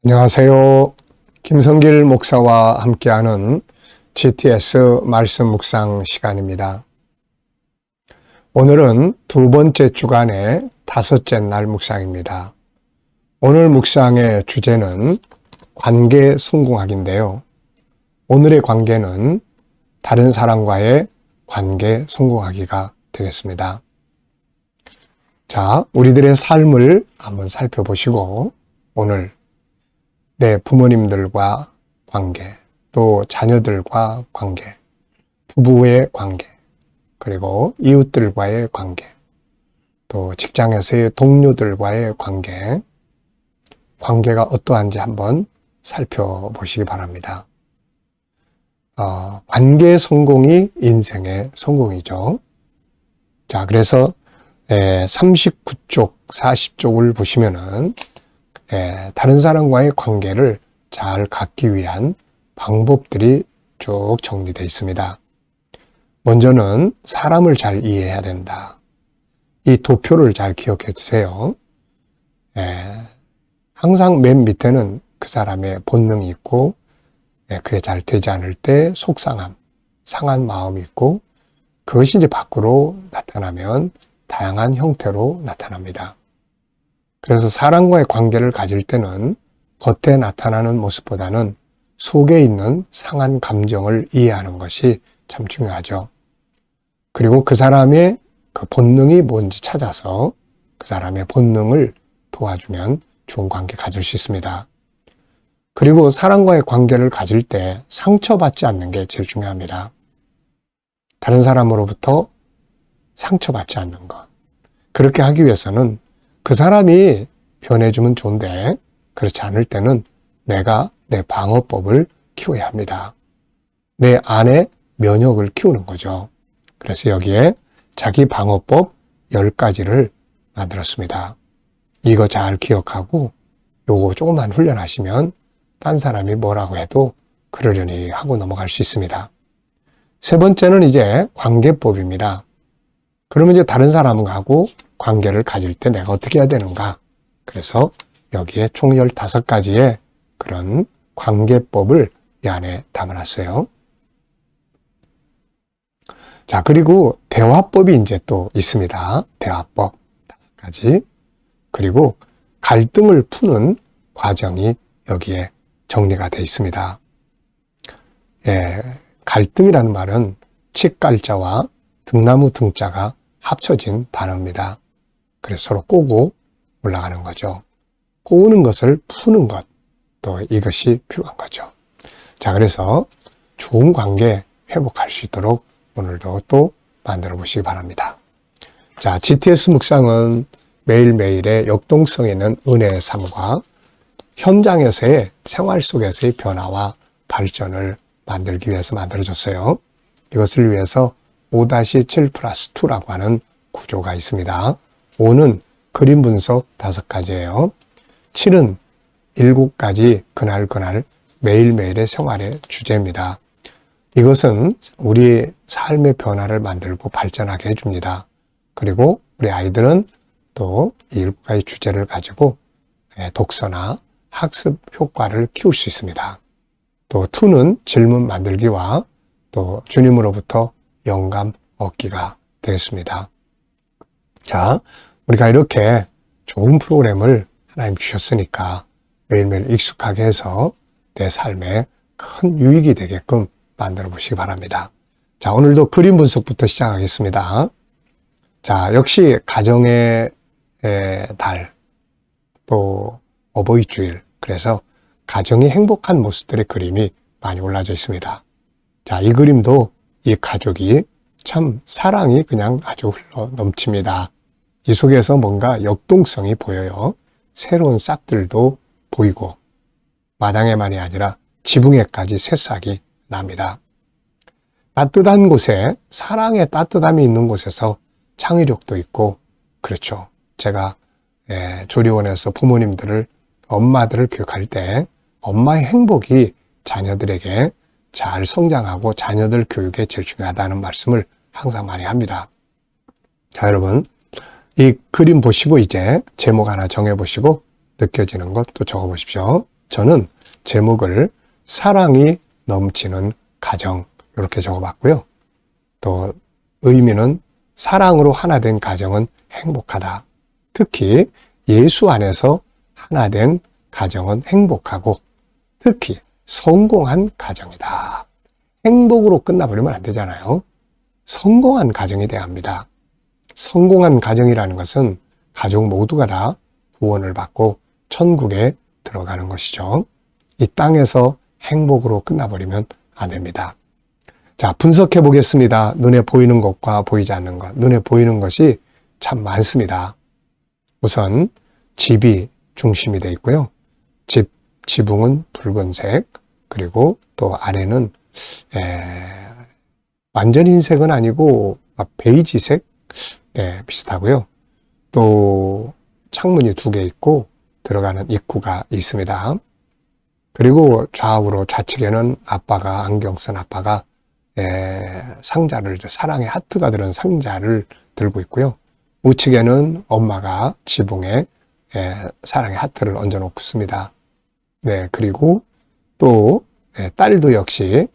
안녕하세요. 김성길 목사와 함께하는 GTS 말씀 묵상 시간입니다. 오늘은 두 번째 주간의 다섯째 날 묵상입니다. 오늘 묵상의 주제는 관계 성공학인데요. 오늘의 관계는 다른 사람과의 관계 성공하기가 되겠습니다. 자, 우리들의 삶을 한번 살펴보시고 오늘 내 부모님들과 관계, 또 자녀들과 관계, 부부의 관계, 그리고 이웃들과의 관계, 또 직장에서의 동료들과의 관계가 어떠한지 한번 살펴보시기 바랍니다. 관계 성공이 인생의 성공이죠. 자, 그래서 39쪽, 40쪽을 보시면은 다른 사람과의 관계를 잘 갖기 위한 방법들이 쭉 정리되어 있습니다. 먼저는 사람을 잘 이해해야 된다. 이 도표를 잘 기억해 두세요. 항상 맨 밑에는 그 사람의 본능이 있고, 그게 잘 되지 않을 때 속상함, 상한 마음이 있고, 그것이 이제 밖으로 나타나면 다양한 형태로 나타납니다. 그래서 사람과의 관계를 가질 때는 겉에 나타나는 모습보다는 속에 있는 상한 감정을 이해하는 것이 참 중요하죠. 그리고 그 사람의 그 본능이 뭔지 찾아서 그 사람의 본능을 도와주면 좋은 관계 가질 수 있습니다. 그리고 사람과의 관계를 가질 때 상처받지 않는 게 제일 중요합니다. 다른 사람으로부터 상처받지 않는 것. 그렇게 하기 위해서는 그 사람이 변해주면 좋은데 그렇지 않을 때는 내가 내 방어법을 키워야 합니다. 내 안에 면역을 키우는 거죠. 그래서 여기에 자기 방어법 10가지를 만들었습니다. 이거 잘 기억하고 요거 조금만 훈련하시면 딴 사람이 뭐라고 해도 그러려니 하고 넘어갈 수 있습니다. 세 번째는 이제 관계법입니다. 그러면 이제 다른 사람하고 관계를 가질 때 내가 어떻게 해야 되는가? 그래서 여기에 총 15가지의 그런 관계법을 이 안에 담아놨어요. 자, 그리고 대화법이 이제 또 있습니다. 대화법 5가지. 그리고 갈등을 푸는 과정이 여기에 정리가 되어 있습니다. 갈등이라는 말은 칡갈자와 등나무 등자가 합쳐진 단어입니다. 그래서 서로 꼬고 올라가는 거죠. 꼬우는 것을 푸는 것, 또 이것이 필요한 거죠. 자, 그래서 좋은 관계 회복할 수 있도록 오늘도 또 만들어 보시기 바랍니다. 자, GTS 묵상은 매일매일의 역동성 있는 은혜의 삶과 현장에서의 생활 속에서의 변화와 발전을 만들기 위해서 만들어졌어요. 이것을 위해서 5-7+2라고 하는 구조가 있습니다. 5는 그림 분석 5가지예요. 7은 7가지 그날 매일매일의 생활의 주제입니다. 이것은 우리 삶의 변화를 만들고 발전하게 해줍니다. 그리고 우리 아이들은 또 이 7가지 주제를 가지고 독서나 학습 효과를 키울 수 있습니다. 또 2는 질문 만들기와 또 주님으로부터 영감 얻기가 되겠습니다. 자, 우리가 이렇게 좋은 프로그램을 하나님 주셨으니까 매일매일 익숙하게 해서 내 삶에 큰 유익이 되게끔 만들어 보시기 바랍니다. 자, 오늘도 그림 분석부터 시작하겠습니다. 자, 역시 가정의 달, 또 어버이 주일, 그래서 가정이 행복한 모습들의 그림이 많이 올라져 있습니다. 자, 이 그림도 이 가족이 참 사랑이 그냥 아주 흘러 넘칩니다. 이 속에서 뭔가 역동성이 보여요. 새로운 싹들도 보이고 마당에만이 아니라 지붕에까지 새싹이 납니다. 따뜻한 곳에 사랑의 따뜻함이 있는 곳에서 창의력도 있고 그렇죠. 제가 조리원에서 부모님들을 엄마들을 교육할 때 엄마의 행복이 자녀들에게 잘 성장하고 자녀들 교육에 제일 중요하다는 말씀을 항상 많이 합니다. 자, 여러분 이 그림 보시고 이제 제목 하나 정해보시고 느껴지는 것 또 적어보십시오. 저는 제목을 사랑이 넘치는 가정 이렇게 적어봤고요. 또 의미는 사랑으로 하나 된 가정은 행복하다. 특히 예수 안에서 하나 된 가정은 행복하고 특히 성공한 가정이다. 행복으로 끝나버리면 안 되잖아요. 성공한 가정이 돼야 합니다. 성공한 가정이라는 것은 가족 모두가 다 구원을 받고 천국에 들어가는 것이죠. 이 땅에서 행복으로 끝나버리면 안 됩니다. 자, 분석해 보겠습니다. 눈에 보이는 것과 보이지 않는 것. 눈에 보이는 것이 참 많습니다. 우선 집이 중심이 되어 있고요. 지붕은 붉은색, 그리고 또 아래는 완전 흰색은 아니고 베이지색 비슷하고요. 또 창문이 2개 있고 들어가는 입구가 있습니다. 그리고 좌우로 좌측에는 아빠가 안경 쓴 아빠가 상자를 사랑의 하트가 들은 상자를 들고 있고요. 우측에는 엄마가 지붕에 사랑의 하트를 얹어 놓고 있습니다. 네, 그리고 또 딸도 역시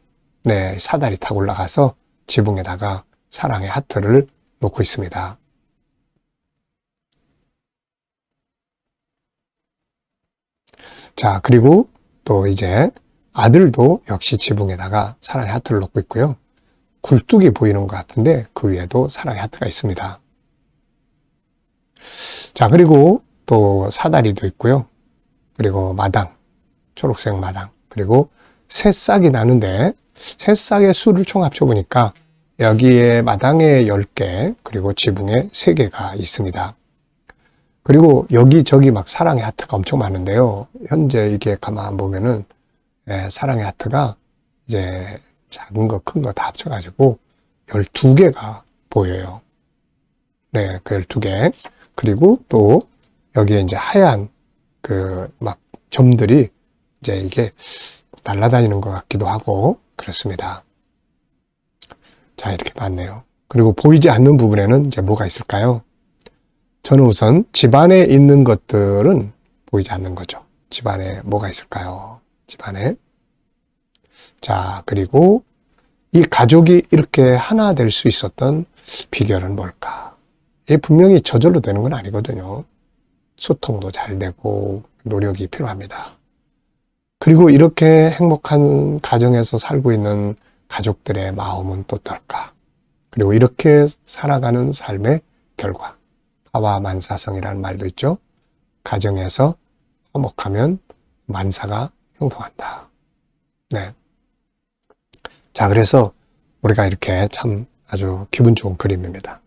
사다리 타고 올라가서 지붕에다가 사랑의 하트를 놓고 있습니다. 자, 그리고 또 이제 아들도 역시 지붕에다가 사랑의 하트를 놓고 있고요. 굴뚝이 보이는 것 같은데 그 위에도 사랑의 하트가 있습니다. 자, 그리고 또 사다리도 있고요. 그리고 마당, 초록색 마당, 그리고 새싹이 나는데 새싹의 수를 총 합쳐보니까 여기에 마당에 10개, 그리고 지붕에 3개가 있습니다. 그리고 여기저기 막 사랑의 하트가 엄청 많은데요. 현재 이게 가만 보면은 사랑의 하트가 이제 작은 거, 큰 거 다 합쳐가지고 12개가 보여요. 네, 그 12개. 그리고 또 여기에 이제 하얀 그 막 점들이 이제 이게 날아다니는 것 같기도 하고 그렇습니다. 자, 이렇게 많네요. 그리고 보이지 않는 부분에는 이제 뭐가 있을까요? 저는 우선 집안에 있는 것들은 보이지 않는 거죠. 집안에 뭐가 있을까요? 집안에. 자, 그리고 이 가족이 이렇게 하나 될 수 있었던 비결은 뭘까? 이게 분명히 저절로 되는 건 아니거든요. 소통도 잘 되고 노력이 필요합니다. 그리고 이렇게 행복한 가정에서 살고 있는 가족들의 마음은 또 어떨까? 그리고 이렇게 살아가는 삶의 결과. 가와만사성이라는 말도 있죠. 가정에서 화목하면 만사가 형통한다. 네. 자, 그래서 우리가 이렇게 참 아주 기분 좋은 그림입니다.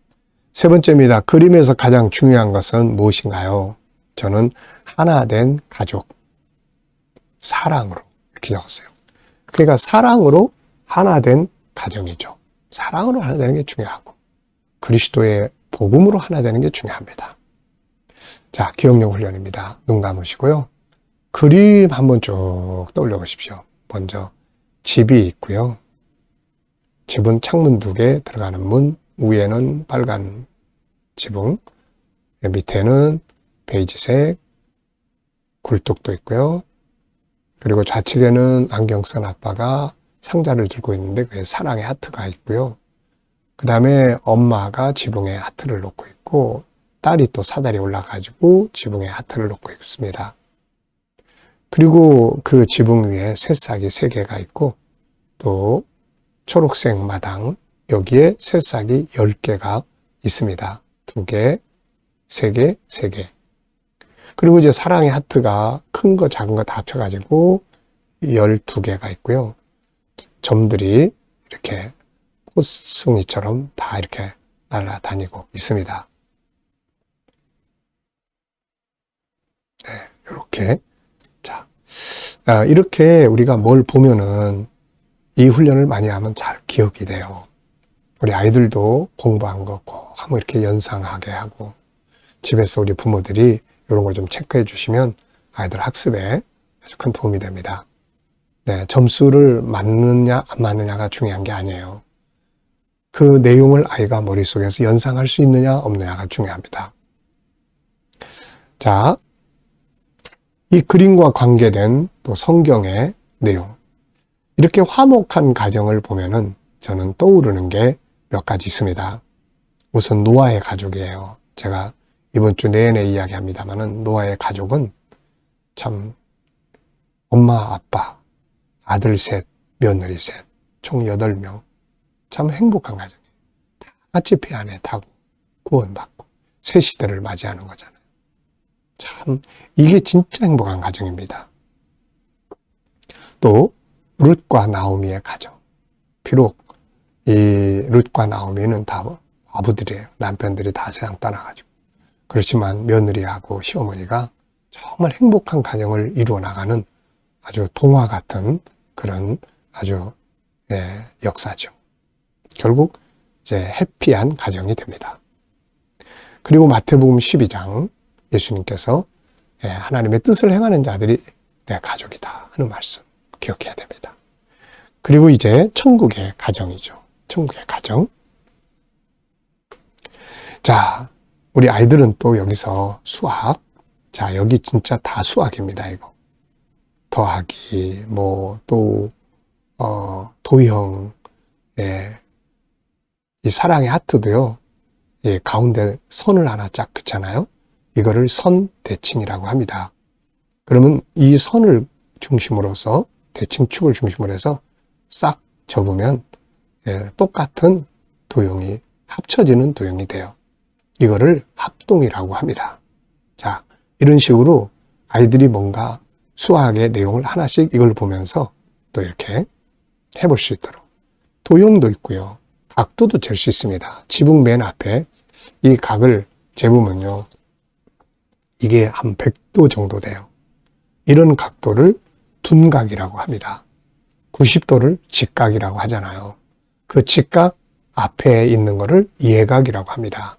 세 번째입니다. 그림에서 가장 중요한 것은 무엇인가요? 저는 하나 된 가족, 사랑으로 이렇게 적었어요. 그러니까 사랑으로 하나 된 가정이죠. 사랑으로 하나 되는 게 중요하고 그리스도의 복음으로 하나 되는 게 중요합니다. 자, 기억력 훈련입니다. 눈 감으시고요. 그림 한번 쭉 떠올려 보십시오. 먼저 집이 있고요. 집은 창문 2개 들어가는 문, 위에는 빨간 지붕, 밑에는 베이지색 굴뚝도 있고요. 그리고 좌측에는 안경 쓴 아빠가 상자를 들고 있는데 그게 사랑의 하트가 있고요. 그 다음에 엄마가 지붕에 하트를 놓고 있고 딸이 또 사다리 올라가지고 지붕에 하트를 놓고 있습니다. 그리고 그 지붕 위에 새싹이 3개가 있고 또 초록색 마당, 여기에 새싹이 10개가 있습니다. 2개, 3개, 3개. 그리고 이제 사랑의 하트가 큰 거 작은 거 다 합쳐가지고 12개가 있고요. 점들이 이렇게 꽃송이처럼 다 이렇게 날아다니고 있습니다. 네, 이렇게. 자, 이렇게 우리가 뭘 보면은 이 훈련을 많이 하면 잘 기억이 돼요. 우리 아이들도 공부한 거 꼭 한번 이렇게 연상하게 하고 집에서 우리 부모들이 이런 걸 좀 체크해 주시면 아이들 학습에 아주 큰 도움이 됩니다. 네, 점수를 맞느냐 안 맞느냐가 중요한 게 아니에요. 그 내용을 아이가 머릿속에서 연상할 수 있느냐 없느냐가 중요합니다. 자, 이 그림과 관계된 또 성경의 내용, 이렇게 화목한 가정을 보면은 저는 떠오르는 게 몇 가지 있습니다. 우선 노아의 가족이에요. 제가 이번 주 내내 이야기합니다만은 노아의 가족은 참 엄마, 아빠, 아들 셋, 며느리 셋, 총 8명. 참 행복한 가정이에요. 다 같이 배 안에 타고 구원받고 새 시대를 맞이하는 거잖아요. 참 이게 진짜 행복한 가정입니다. 또 룻과 나오미의 가정. 비록 이 룻과 나오미는 다 과부들이에요. 남편들이 다 세상 떠나가지고. 그렇지만 며느리하고 시어머니가 정말 행복한 가정을 이루어 나가는 아주 동화 같은 그런 아주 역사죠. 결국 이제 해피한 가정이 됩니다. 그리고 마태복음 12장 예수님께서 하나님의 뜻을 행하는 자들이 내 가족이다 하는 말씀 기억해야 됩니다. 그리고 이제 천국의 가정이죠. 천국의 가정. 자, 우리 아이들은 또 여기서 수학. 자, 여기 진짜 다 수학입니다, 이거. 더하기, 도형, 이 사랑의 하트도요, 가운데 선을 하나 쫙 그잖아요. 이거를 선대칭이라고 합니다. 그러면 이 선을 중심으로서, 대칭축을 중심으로 해서 싹 접으면, 똑같은 도형이, 합쳐지는 도형이 돼요. 이거를 합동이라고 합니다. 자, 이런 식으로 아이들이 뭔가 수학의 내용을 하나씩 이걸 보면서 또 이렇게 해볼 수 있도록. 도형도 있고요. 각도도 잴 수 있습니다. 지붕 맨 앞에 이 각을 재보면요. 이게 한 100도 정도 돼요. 이런 각도를 둔각이라고 합니다. 90도를 직각이라고 하잖아요. 그 직각 앞에 있는 거를 예각이라고 합니다.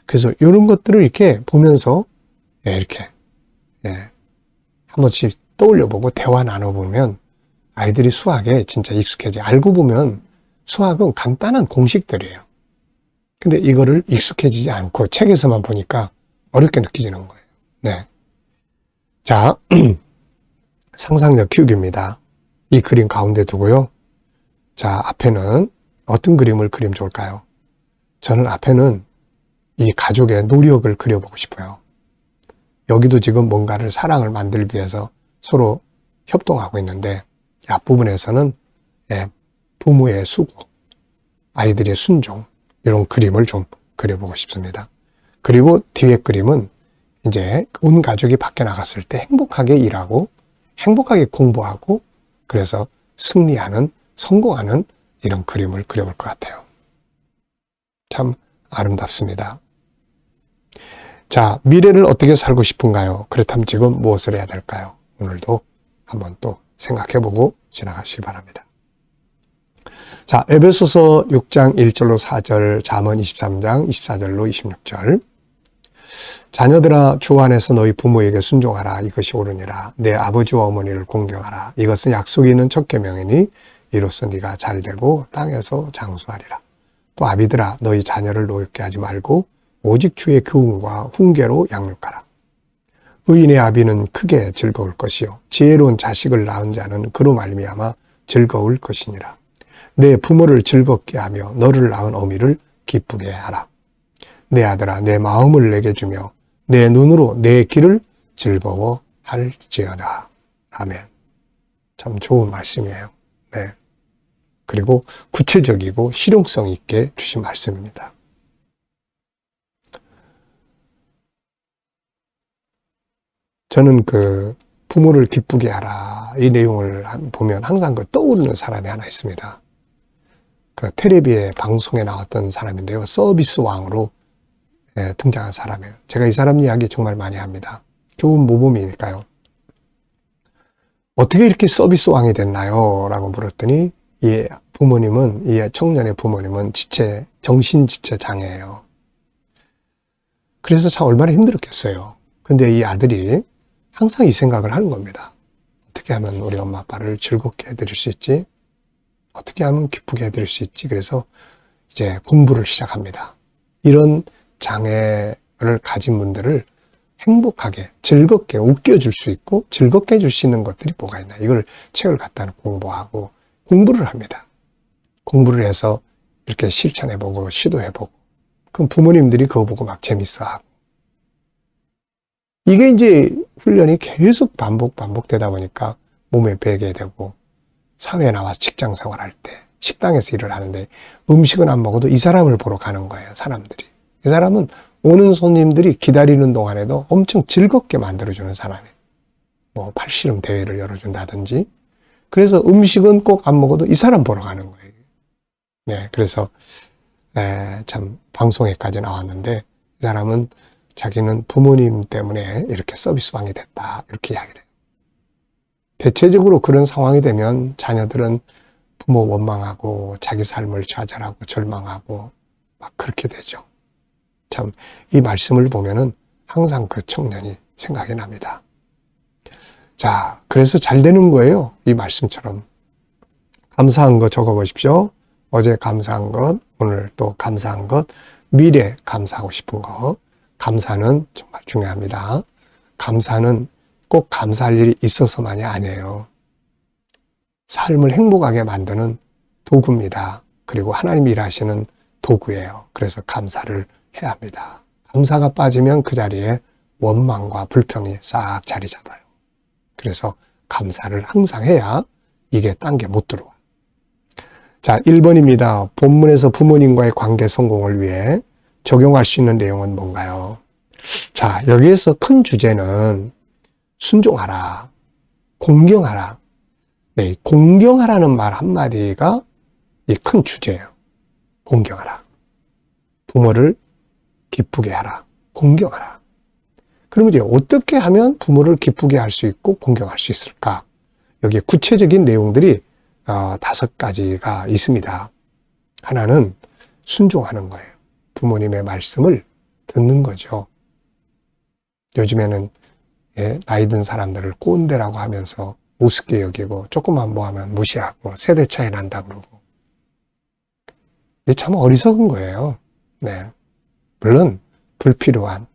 그래서 이런 것들을 이렇게 보면서 이렇게 한 번씩 떠올려보고 대화 나눠보면 아이들이 수학에 진짜 익숙해져. 알고 보면 수학은 간단한 공식들이에요. 근데 이거를 익숙해지지 않고 책에서만 보니까 어렵게 느껴지는 거예요. 네. 자, 상상력 키우기입니다. 이 그림 가운데 두고요. 자, 앞에는 어떤 그림을 그리면 좋을까요? 저는 앞에는 이 가족의 노력을 그려보고 싶어요. 여기도 지금 뭔가를 사랑을 만들기 위해서 서로 협동하고 있는데 앞부분에서는 부모의 수고, 아이들의 순종 이런 그림을 좀 그려보고 싶습니다. 그리고 뒤에 그림은 이제 온 가족이 밖에 나갔을 때 행복하게 일하고 행복하게 공부하고 그래서 승리하는, 성공하는 이런 그림을 그려볼 것 같아요. 참 아름답습니다. 자, 미래를 어떻게 살고 싶은가요? 그렇다면 지금 무엇을 해야 될까요? 오늘도 한번 또 생각해보고 지나가시기 바랍니다. 자, 에베소서 6장 1절로 4절, 잠언 23장 24절로 26절. 자녀들아, 주 안에서 너희 부모에게 순종하라. 이것이 옳으니라. 내 아버지와 어머니를 공경하라. 이것은 약속이 있는 첫 계명이니 이로써 네가 잘되고 땅에서 장수하리라. 또 아비들아, 너희 자녀를 노엽게 하지 말고 오직 주의 교훈과 훈계로 양육하라. 의인의 아비는 크게 즐거울 것이요 지혜로운 자식을 낳은 자는 그로 말미암아 즐거울 것이니라. 내 부모를 즐겁게 하며 너를 낳은 어미를 기쁘게 하라. 내 아들아, 내 마음을 내게 주며 내 눈으로 내 길을 즐거워할지어다. 아멘. 참 좋은 말씀이에요. 네. 그리고 구체적이고 실용성 있게 주신 말씀입니다. 저는 그 부모를 기쁘게 하라 이 내용을 보면 항상 그 떠오르는 사람이 하나 있습니다. 그 텔레비의 방송에 나왔던 사람인데요. 서비스 왕으로 등장한 사람이에요. 제가 이 사람 이야기 정말 많이 합니다. 좋은 모범이니까요. 어떻게 이렇게 서비스 왕이 됐나요? 라고 물었더니 이 부모님은, 이 청년의 부모님은 정신지체 장애예요. 그래서 참 얼마나 힘들었겠어요. 근데 이 아들이 항상 이 생각을 하는 겁니다. 어떻게 하면 우리 엄마 아빠를 즐겁게 해드릴 수 있지? 어떻게 하면 기쁘게 해드릴 수 있지? 그래서 이제 공부를 시작합니다. 이런 장애를 가진 분들을 행복하게, 즐겁게 웃겨줄 수 있고 즐겁게 해줄 수 있는 것들이 뭐가 있나. 이걸 책을 갖다 공부하고 공부를 합니다. 공부를 해서 이렇게 실천해보고 시도해보고. 그럼 부모님들이 그거 보고 막 재밌어하고. 이게 이제 훈련이 계속 반복되다 보니까 몸에 배게 되고, 사회에 나와서 직장 생활할 때, 식당에서 일을 하는데 음식은 안 먹어도 이 사람을 보러 가는 거예요, 사람들이. 이 사람은 오는 손님들이 기다리는 동안에도 엄청 즐겁게 만들어주는 사람이에요. 뭐 팔씨름 대회를 열어준다든지. 그래서 음식은 꼭 안 먹어도 이 사람 보러 가는 거예요. 네, 그래서 참 방송에까지 나왔는데, 이 사람은 자기는 부모님 때문에 이렇게 서비스왕이 됐다, 이렇게 이야기를 해요. 대체적으로 그런 상황이 되면 자녀들은 부모 원망하고 자기 삶을 좌절하고 절망하고 막 그렇게 되죠. 참 이 말씀을 보면은 항상 그 청년이 생각이 납니다. 자, 그래서 잘 되는 거예요. 이 말씀처럼. 감사한 거 적어보십시오. 어제 감사한 것, 오늘 또 감사한 것, 미래 감사하고 싶은 거. 감사는 정말 중요합니다. 감사는 꼭 감사할 일이 있어서만이 아니에요. 삶을 행복하게 만드는 도구입니다. 그리고 하나님이 일하시는 도구예요. 그래서 감사를 해야 합니다. 감사가 빠지면 그 자리에 원망과 불평이 싹 자리 잡아요. 그래서 감사를 항상 해야 이게 딴 게 못 들어와. 자, 1번입니다. 본문에서 부모님과의 관계 성공을 위해 적용할 수 있는 내용은 뭔가요? 자, 여기에서 큰 주제는 순종하라, 공경하라. 네, 공경하라는 말 한마디가 이 큰 주제예요. 공경하라. 부모를 기쁘게 하라. 공경하라. 그러면 이제 어떻게 하면 부모를 기쁘게 할 수 있고 공경할 수 있을까? 여기에 구체적인 내용들이 5가지가 있습니다. 하나는 순종하는 거예요. 부모님의 말씀을 듣는 거죠. 요즘에는 나이 든 사람들을 꼰대라고 하면서 우습게 여기고 조금만 뭐 하면 무시하고 세대 차이 난다 그러고. 이게 참 어리석은 거예요. 네. 물론 불필요한,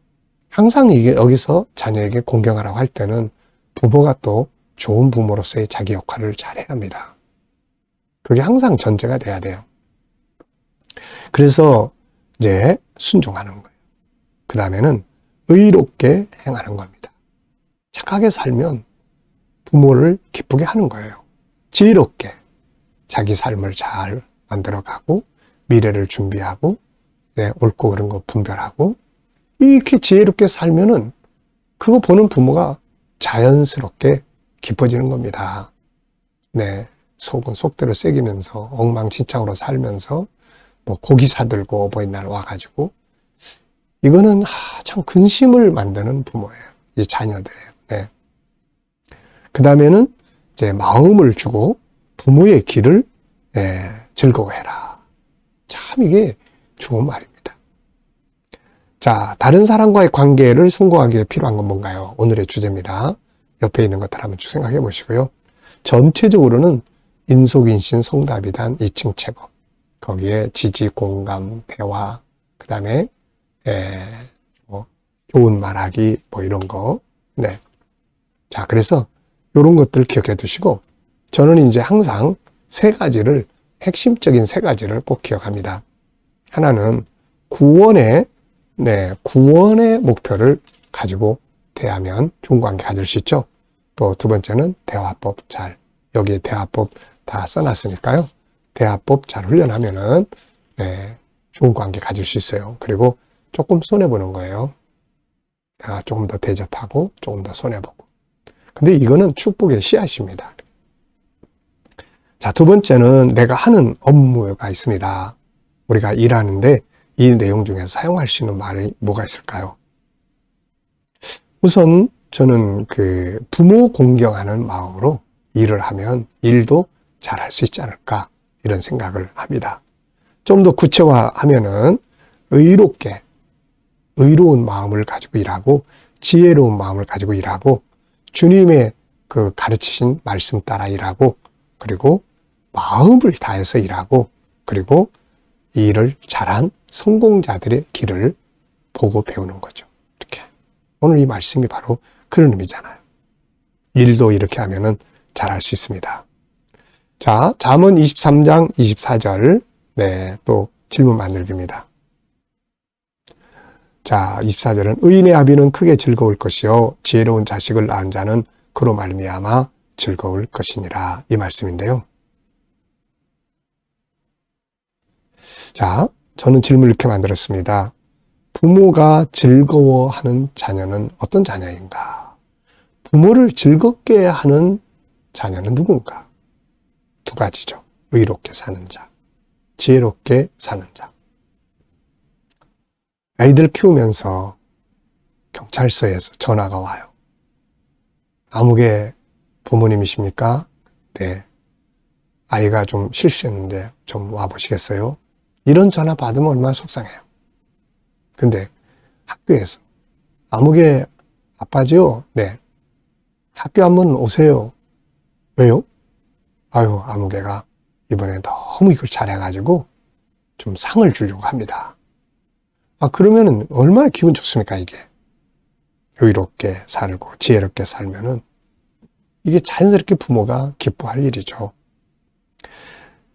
항상 이게 여기서 자녀에게 공경하라고 할 때는 부모가 또 좋은 부모로서의 자기 역할을 잘 해야 합니다. 그게 항상 전제가 돼야 돼요. 그래서 이제 순종하는 거예요. 그 다음에는 의롭게 행하는 겁니다. 착하게 살면 부모를 기쁘게 하는 거예요. 지혜롭게 자기 삶을 잘 만들어가고 미래를 준비하고 옳고 그른 거 분별하고 이렇게 지혜롭게 살면은 그거 보는 부모가 자연스럽게 기뻐지는 겁니다. 네, 속은 속대로 새기면서 엉망진창으로 살면서 뭐 고기 사들고 어버이날 와가지고 이거는 참 근심을 만드는 부모예요. 이 자녀들이에요. 네. 그 다음에는 이제 마음을 주고 부모의 길을 즐거워해라. 참 이게 좋은 말입니다. 자, 다른 사람과의 관계를 성공하기 위해 필요한 건 뭔가요? 오늘의 주제입니다. 옆에 있는 것들 한번 쭉 생각해 보시고요. 전체적으로는 인속인신 성답이단 2층 책업. 거기에 지지, 공감, 대화, 그 다음에 좋은 말하기 뭐 이런 거. 네. 자, 그래서 이런 것들 기억해 두시고 저는 이제 항상 핵심적인 3가지를 꼭 기억합니다. 하나는 구원의 목표를 가지고 대하면 좋은 관계 가질 수 있죠. 또 2번째는 대화법 여기에 대화법 다 써놨으니까요. 대화법 잘 훈련하면은 좋은 관계 가질 수 있어요. 그리고 조금 손해보는 거예요. 내가 조금 더 대접하고 조금 더 손해보고. 근데 이거는 축복의 씨앗입니다. 자, 2번째는 내가 하는 업무가 있습니다. 우리가 일하는데 이 내용 중에서 사용할 수 있는 말이 뭐가 있을까요? 우선 저는 부모 공경하는 마음으로 일을 하면 일도 잘할 수 있지 않을까 이런 생각을 합니다. 좀 더 구체화하면은 의로운 마음을 가지고 일하고 지혜로운 마음을 가지고 일하고 주님의 가르치신 말씀 따라 일하고 그리고 마음을 다해서 일하고 그리고 일을 잘한 성공자들의 길을 보고 배우는 거죠. 이렇게 오늘 이 말씀이 바로 그런 의미잖아요. 일도 이렇게 하면은 잘할 수 있습니다. 자, 잠언 23장 24절. 네, 또 질문 만들기입니다. 자, 24절은 의인의 아비는 크게 즐거울 것이요 지혜로운 자식을 낳은 자는 그로 말미암아 즐거울 것이니라. 이 말씀인데요. 자, 저는 질문을 이렇게 만들었습니다. 부모가 즐거워하는 자녀는 어떤 자녀인가? 부모를 즐겁게 하는 자녀는 누군가? 두 가지죠. 의롭게 사는 자, 지혜롭게 사는 자. 아이들 키우면서 경찰서에서 전화가 와요. 아무개 부모님이십니까? 네. 아이가 좀 실수했는데 좀 와보시겠어요? 이런 전화 받으면 얼마나 속상해요. 근데 학교에서 아무개 아빠지요? 네. 학교 한번 오세요. 왜요? 아유, 아무개가 이번에 너무 이걸 잘해가지고 좀 상을 주려고 합니다. 아, 그러면은 얼마나 기분 좋습니까, 이게? 의롭게 살고 지혜롭게 살면은 이게 자연스럽게 부모가 기뻐할 일이죠.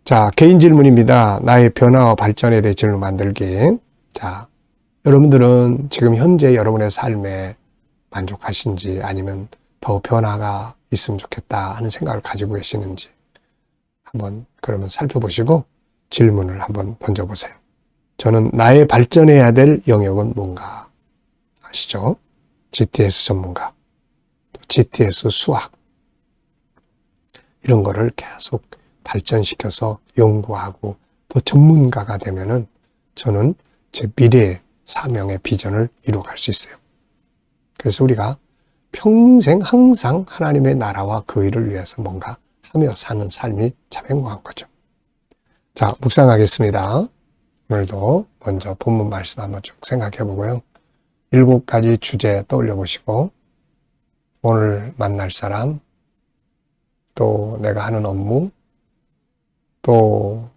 자, 개인 질문입니다. 나의 변화와 발전에 대해 질문 만들기. 자, 여러분들은 지금 현재 여러분의 삶에 만족하신지 아니면 더 변화가 있으면 좋겠다 하는 생각을 가지고 계시는지 한번 그러면 살펴보시고 질문을 한번 던져보세요. 저는 나의 발전해야 될 영역은 뭔가 아시죠? GTS 전문가, GTS 수학 이런 거를 계속 발전시켜서 연구하고 더 전문가가 되면은 저는 제 미래의 사명의 비전을 이루어갈 수 있어요. 그래서 우리가 평생 항상 하나님의 나라와 그 일을 위해서 뭔가 하며 사는 삶이 참 행복한 거죠. 자, 묵상하겠습니다. 오늘도 먼저 본문 말씀 한번 쭉 생각해 보고요. 7가지 주제 떠올려 보시고 오늘 만날 사람, 또 내가 하는 업무, 또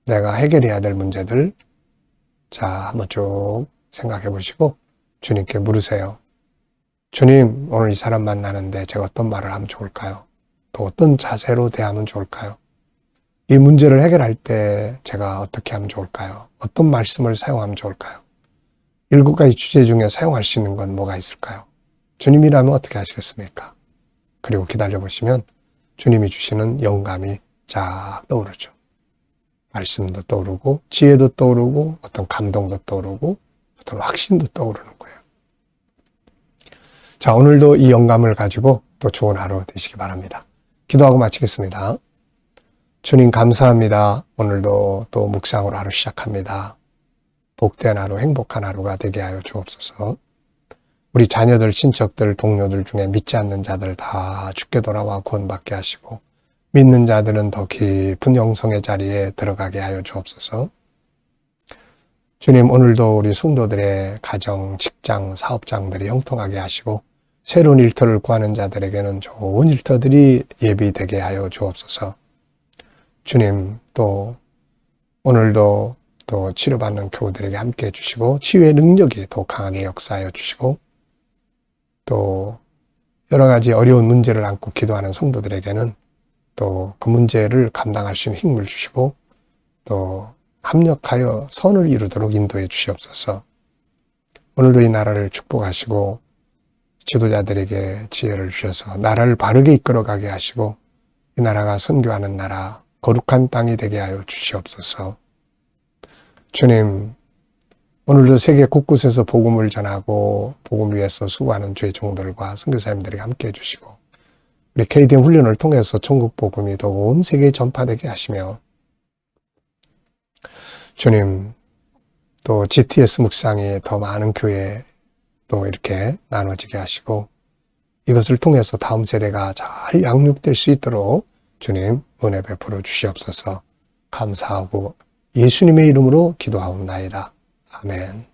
내가 해결해야 될 문제들, 자, 한번 쭉 생각해 보시고 주님께 물으세요. 주님, 오늘 이 사람 만나는데 제가 어떤 말을 하면 좋을까요? 또 어떤 자세로 대하면 좋을까요? 이 문제를 해결할 때 제가 어떻게 하면 좋을까요? 어떤 말씀을 사용하면 좋을까요? 7가지 주제 중에 사용할 수 있는 건 뭐가 있을까요? 주님이라면 어떻게 하시겠습니까? 그리고 기다려보시면 주님이 주시는 영감이 쫙 떠오르죠. 말씀도 떠오르고 지혜도 떠오르고 어떤 감동도 떠오르고 어떤 확신도 떠오르는 거예요. 자, 오늘도 이 영감을 가지고 또 좋은 하루 되시기 바랍니다. 기도하고 마치겠습니다. 주님 감사합니다. 오늘도 또 묵상으로 하루 시작합니다. 복된 하루, 행복한 하루가 되게 하여 주옵소서. 우리 자녀들, 친척들, 동료들 중에 믿지 않는 자들 다 주께 돌아와 구원받게 하시고 믿는 자들은 더 깊은 영성의 자리에 들어가게 하여 주옵소서. 주님, 오늘도 우리 성도들의 가정, 직장, 사업장들이 형통하게 하시고 새로운 일터를 구하는 자들에게는 좋은 일터들이 예비되게 하여 주옵소서. 주님, 또 오늘도 또 치료받는 교우들에게 함께 해주시고 치유의 능력이 더 강하게 역사하여 주시고 또 여러 가지 어려운 문제를 안고 기도하는 성도들에게는 또 그 문제를 감당할 수 있는 힘을 주시고 또 합력하여 선을 이루도록 인도해 주시옵소서. 오늘도 이 나라를 축복하시고 지도자들에게 지혜를 주셔서 나라를 바르게 이끌어가게 하시고 이 나라가 선교하는 나라, 거룩한 땅이 되게 하여 주시옵소서. 주님, 오늘도 세계 곳곳에서 복음을 전하고 복음을 위해서 수고하는 주의 종들과 선교사님들에게 함께 해주시고 우리 KDM 훈련을 통해서 천국 복음이 더 온 세계에 전파되게 하시며 주님, 또 GTS 묵상이 더 많은 교회에 또 이렇게 나눠지게 하시고 이것을 통해서 다음 세대가 잘 양육될 수 있도록 주님 은혜 베풀어 주시옵소서. 감사하고 예수님의 이름으로 기도하옵나이다. 아멘.